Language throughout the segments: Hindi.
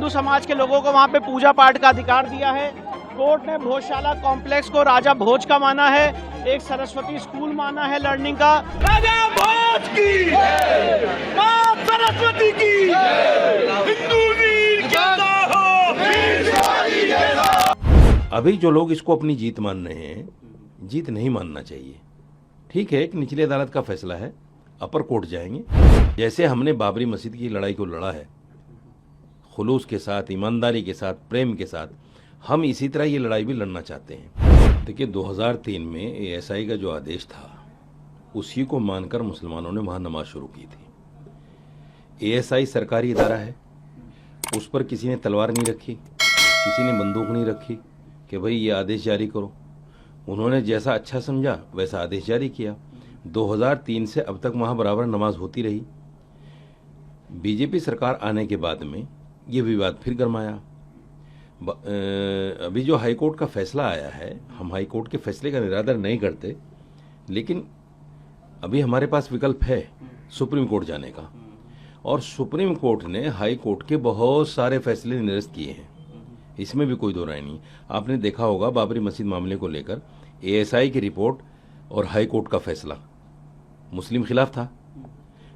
हिंदू समाज के लोगों को वहां पे पूजा पाठ का अधिकार दिया है। कोर्ट ने भोजशाला कॉम्प्लेक्स को राजा भोज का माना है, एक सरस्वती स्कूल माना है लर्निंग का। राजा भोज की, मां सरस्वती की, हिंदू वीर जिंदा हो, वीर शिवाजी जय। अभी जो लोग इसको अपनी जीत मान रहे हैं, जीत नहीं मानना चाहिए। ठीक है, एक निचली अदालत का फैसला है, अपर कोर्ट जाएंगे। जैसे हमने बाबरी मस्जिद की लड़ाई को लड़ा है, खुलूस के साथ, ईमानदारी के साथ, प्रेम के साथ, हम इसी तरह ये लड़ाई भी लड़ना चाहते हैं। देखिए 2003 में एएसआई का जो आदेश था, उसी को मानकर मुसलमानों ने वहां नमाज शुरू की थी। एएसआई सरकारी इदारा है, उस पर किसी ने तलवार नहीं रखी, किसी ने बंदूक नहीं रखी कि भाई ये आदेश जारी करो। उन्होंने जैसा अच्छा समझा वैसा आदेश जारी किया। 2003 से अब तक वहां बराबर नमाज होती रही। बीजेपी सरकार आने के बाद में ये विवाद फिर गरमाया। अभी जो हाईकोर्ट का फैसला आया है, हम हाईकोर्ट के फैसले का निरादर नहीं करते, लेकिन अभी हमारे पास विकल्प है सुप्रीम कोर्ट जाने का। और सुप्रीम कोर्ट ने हाई कोर्ट के बहुत सारे फैसले निरस्त किए हैं, इसमें भी कोई दो राय नहीं। आपने देखा होगा बाबरी मस्जिद मामले को लेकर एएसआई की रिपोर्ट और हाई कोर्ट का फैसला मुस्लिम खिलाफ था,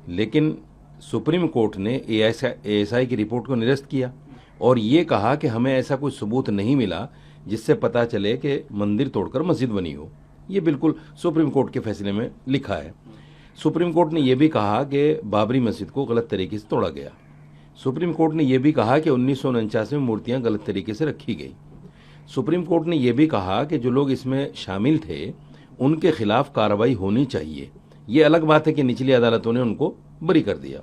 लेकिन सुप्रीम कोर्ट ने एएसआई की रिपोर्ट को निरस्त किया और ये कहा कि हमें ऐसा कोई सबूत नहीं मिला जिससे पता चले कि मंदिर तोड़कर मस्जिद बनी हो। ये बिल्कुल सुप्रीम कोर्ट के फैसले में लिखा है। सुप्रीम कोर्ट ने यह भी कहा कि बाबरी मस्जिद को गलत तरीके से तोड़ा गया। सुप्रीम कोर्ट ने यह भी कहा कि 1949 में मूर्तियां गलत तरीके से रखी गई। सुप्रीम कोर्ट ने यह भी कहा कि जो लोग इसमें शामिल थे उनके खिलाफ कार्रवाई होनी चाहिए। ये अलग बात है कि निचली अदालतों ने उनको बरी कर दिया,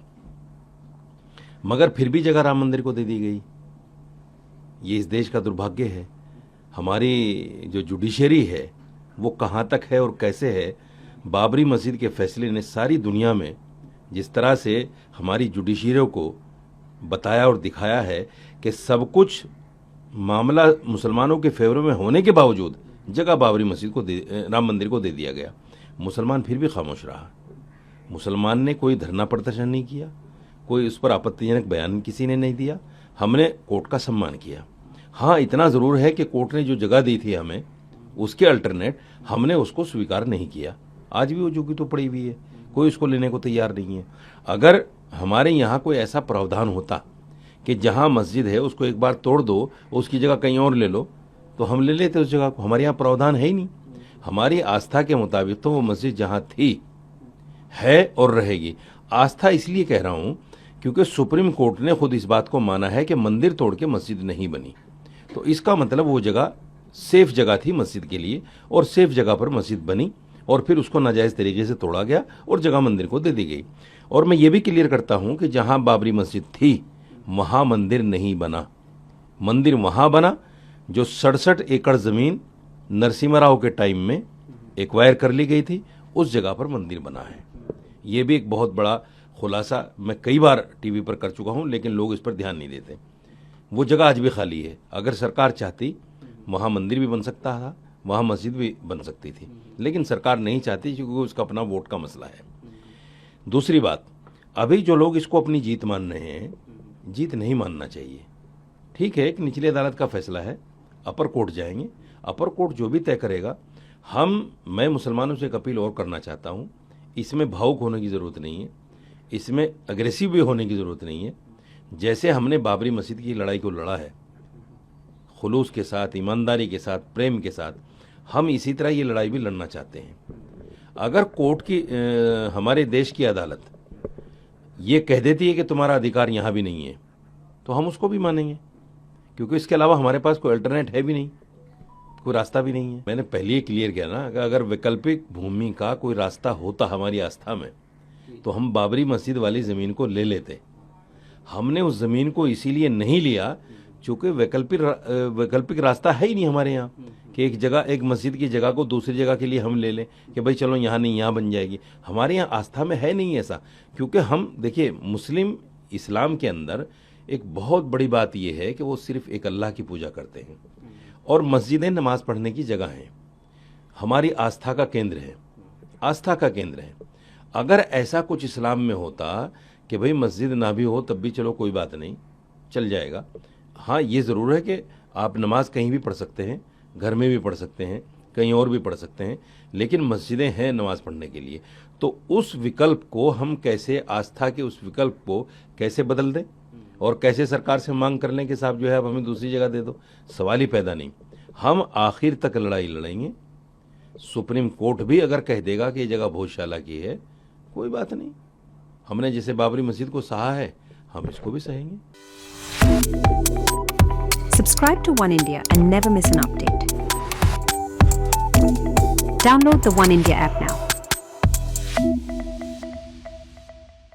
मगर फिर भी जगह राम मंदिर को दे दी गई। ये इस देश का दुर्भाग्य है। हमारी जो जुडिशरी है वो कहाँ तक है और कैसे है। बाबरी मस्जिद के फैसले ने सारी दुनिया में जिस तरह से हमारी जुडिशरी को बताया और दिखाया है कि सब कुछ मामला मुसलमानों के फेवर में होने के बावजूद जगह बाबरी मस्जिद को राम मंदिर को दे दिया गया। मुसलमान फिर भी खामोश रहा। मुसलमान ने कोई धरना प्रदर्शन नहीं किया, कोई उस पर आपत्तिजनक बयान किसी ने नहीं दिया। हमने कोर्ट का सम्मान किया। हाँ, इतना ज़रूर है कि कोर्ट ने जो जगह दी थी हमें, उसके अल्टरनेट हमने उसको स्वीकार नहीं किया। आज भी वो जो की तो पड़ी हुई है, कोई उसको लेने को तैयार नहीं है। अगर हमारे यहाँ कोई ऐसा प्रावधान होता कि जहाँ मस्जिद है उसको एक बार तोड़ दो, उसकी जगह कहीं और ले लो, तो हम ले लेते उस जगह को। हमारे यहाँ प्रावधान है ही नहीं। हमारी आस्था के मुताबिक तो वो मस्जिद जहाँ थी है और रहेगी। आस्था इसलिए कह रहा हूँ क्योंकि सुप्रीम कोर्ट ने खुद इस बात को माना है कि मंदिर तोड़ के मस्जिद नहीं बनी, तो इसका मतलब वो जगह सेफ जगह थी मस्जिद के लिए और सेफ जगह पर मस्जिद बनी और फिर उसको नाजायज़ तरीके से तोड़ा गया और जगह मंदिर को दे दी गई। और मैं ये भी क्लियर करता हूँ कि जहाँ बाबरी मस्जिद थी वहाँ मंदिर नहीं बना। मंदिर वहाँ बना जो 67 एकड़ ज़मीन नरसिम्हा राव के टाइम में एक्वायर कर ली गई थी, उस जगह पर मंदिर बना है। ये भी एक बहुत बड़ा खुलासा मैं कई बार टीवी पर कर चुका हूँ, लेकिन लोग इस पर ध्यान नहीं देते। वो जगह आज भी खाली है। अगर सरकार चाहती वहाँ मंदिर भी बन सकता था, वहाँ मस्जिद भी बन सकती थी, लेकिन सरकार नहीं चाहती क्योंकि उसका अपना वोट का मसला है। दूसरी बात, अभी जो लोग इसको अपनी जीत मान रहे हैं, जीत नहीं मानना चाहिए। ठीक है, एक निचली अदालत का फैसला है, अपर कोर्ट जाएंगे। अपर कोर्ट जो भी तय करेगा, मैं मुसलमानों से एक अपील और करना चाहता हूँ, इसमें भावुक होने की ज़रूरत नहीं है, इसमें अग्रेसिव भी होने की ज़रूरत नहीं है। जैसे हमने बाबरी मस्जिद की लड़ाई को लड़ा है, खुलूस के साथ, ईमानदारी के साथ, प्रेम के साथ, हम इसी तरह ये लड़ाई भी लड़ना चाहते हैं। अगर कोर्ट की हमारे देश की अदालत ये कह देती है कि तुम्हारा अधिकार यहाँ भी नहीं है, तो हम उसको भी मानेंगे, क्योंकि इसके अलावा हमारे पास कोई अल्टरनेट है भी नहीं, कोई रास्ता भी नहीं है। मैंने पहले ही क्लियर किया ना कि अगर वैकल्पिक भूमि का कोई रास्ता होता हमारी आस्था में, तो हम बाबरी मस्जिद वाली ज़मीन को ले लेते। हमने उस ज़मीन को इसीलिए नहीं लिया चूँकि वैकल्पिक रास्ता है ही नहीं हमारे यहाँ कि एक मस्जिद की जगह को दूसरी जगह के लिए हम ले लें कि भाई चलो यहाँ नहीं, यहाँ बन जाएगी। हमारे यहाँ आस्था में है नहीं ऐसा, क्योंकि हम देखिए मुस्लिम इस्लाम के अंदर एक बहुत बड़ी बात यह है कि वो सिर्फ एक अल्लाह की पूजा करते हैं और मस्जिदें नमाज पढ़ने की जगह हैं, हमारी आस्था का केंद्र है, आस्था का केंद्र है। अगर ऐसा कुछ इस्लाम में होता कि भाई मस्जिद ना भी हो तब भी चलो कोई बात नहीं, चल जाएगा, हाँ, ये ज़रूर है कि आप नमाज कहीं भी पढ़ सकते हैं, घर में भी पढ़ सकते हैं, कहीं और भी पढ़ सकते हैं, लेकिन मस्जिदें हैं नमाज पढ़ने के लिए। तो उस विकल्प को हम कैसे, आस्था के उस विकल्प को कैसे बदल दें और कैसे सरकार से मांग कर लें कि साहब जो है अब हमें दूसरी जगह दे दो, सवाल ही पैदा नहीं। हम आखिर तक लड़ाई लड़ेंगे। सुप्रीम कोर्ट भी अगर कह देगा कि ये जगह भोजशाला की है, कोई बात नहीं। हमने जैसे बाबरी मस्जिद को सहा है, हम इसको भी सहेंगे। Subscribe to One India and never miss an update. Download the One India app now.